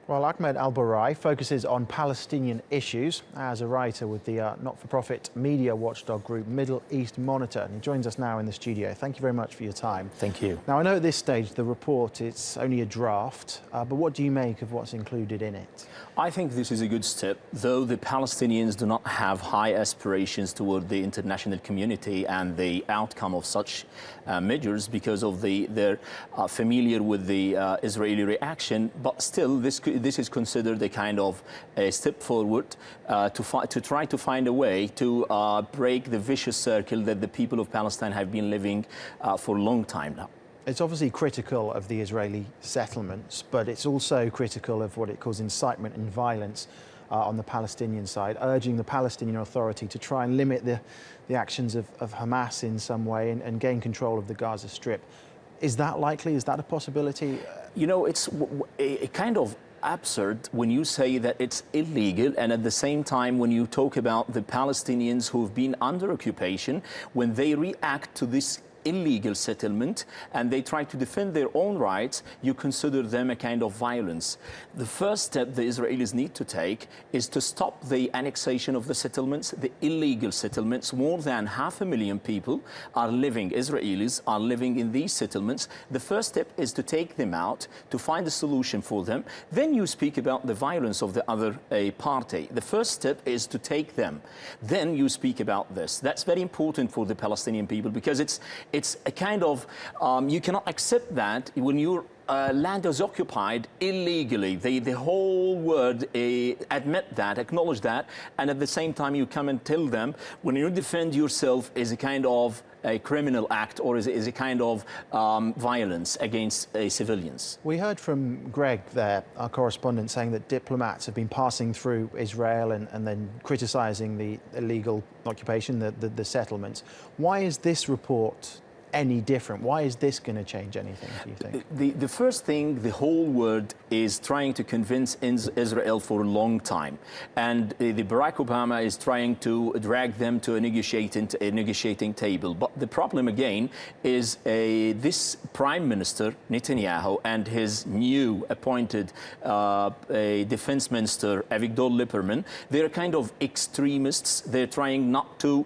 Well, Ahmed Al-Burai focuses on Palestinian issues as a writer with the not-for-profit media watchdog group Middle East Monitor. And he joins us now in the studio. Thank you very much for your time. Thank you. Now, I know at this stage the report, it's only a draft, but what do you make of what's included in it? I think this is a good step, though the Palestinians do not have high aspirations toward the international community and the outcome of such measures because of they're familiar with the Israeli reaction, but still this is considered a kind of a step forward to try to find a way to break the vicious circle that the people of Palestine have been living for a long time now. It's obviously critical of the Israeli settlements, but it's also critical of what it calls incitement and violence on the Palestinian side, urging the Palestinian Authority to try and limit the actions of Hamas in some way and gain control of the Gaza Strip. Is that likely? Is that a possibility? You know, it's a kind of absurd when you say that it's illegal, and at the same time when you talk about the Palestinians who've been under occupation, when they react to this illegal settlement and they try to defend their own rights, you consider them a kind of violence. The first step the Israelis need to take is to stop the annexation of the settlements, the illegal settlements. More than 500,000 people are living, Israelis are living in these settlements. The first step is to take them out, to find a solution for them. Then you speak about the violence of the other party. The first step is to take them. Then you speak about this. That's very important for the Palestinian people because it's a kind of, you cannot accept that when your land is occupied illegally. The whole world admit that, acknowledge that, and at the same time you come and tell them when you defend yourself is a kind of a criminal act or is a kind of violence against civilians. We heard from Greg there, our correspondent, saying that diplomats have been passing through Israel and then criticising the illegal occupation, the settlements. Why is this report any different? Why is this going to change anything, do you think? The first thing, the whole world is trying to convince Israel for a long time. And the Barack Obama is trying to drag them to a negotiating table. But the problem, again, is this Prime Minister, Netanyahu, and his new appointed Defense Minister, Avigdor Lieberman, they're kind of extremists. They're trying not to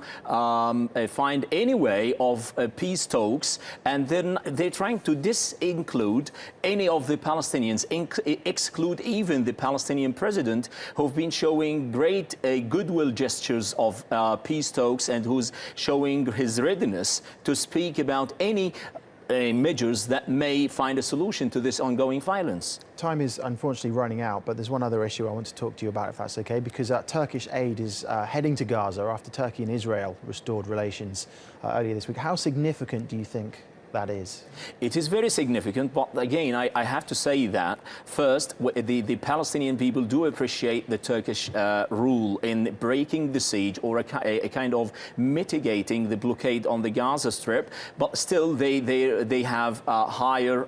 find any way of peace talks, and then they're trying to disinclude any of the Palestinians, exclude even the Palestinian president, who've been showing great goodwill gestures of peace talks and who's showing his readiness to speak about any measures that may find a solution to this ongoing violence. Time is unfortunately running out, but there's one other issue I want to talk to you about, if that's okay, because Turkish aid is heading to Gaza after Turkey and Israel restored relations earlier this week. How significant do you think that is? It is very significant, but again, I have to say that first, the Palestinian people do appreciate the Turkish rule in breaking the siege or a kind of mitigating the blockade on the Gaza Strip, but still they have higher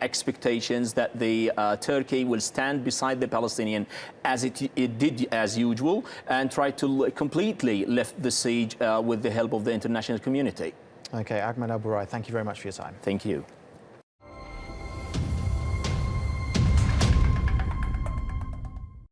expectations that the Turkey will stand beside the Palestinian as it did as usual and try to completely lift the siege with the help of the international community. Okay, Ahmed Al-Burai, thank you very much for your time. Thank you.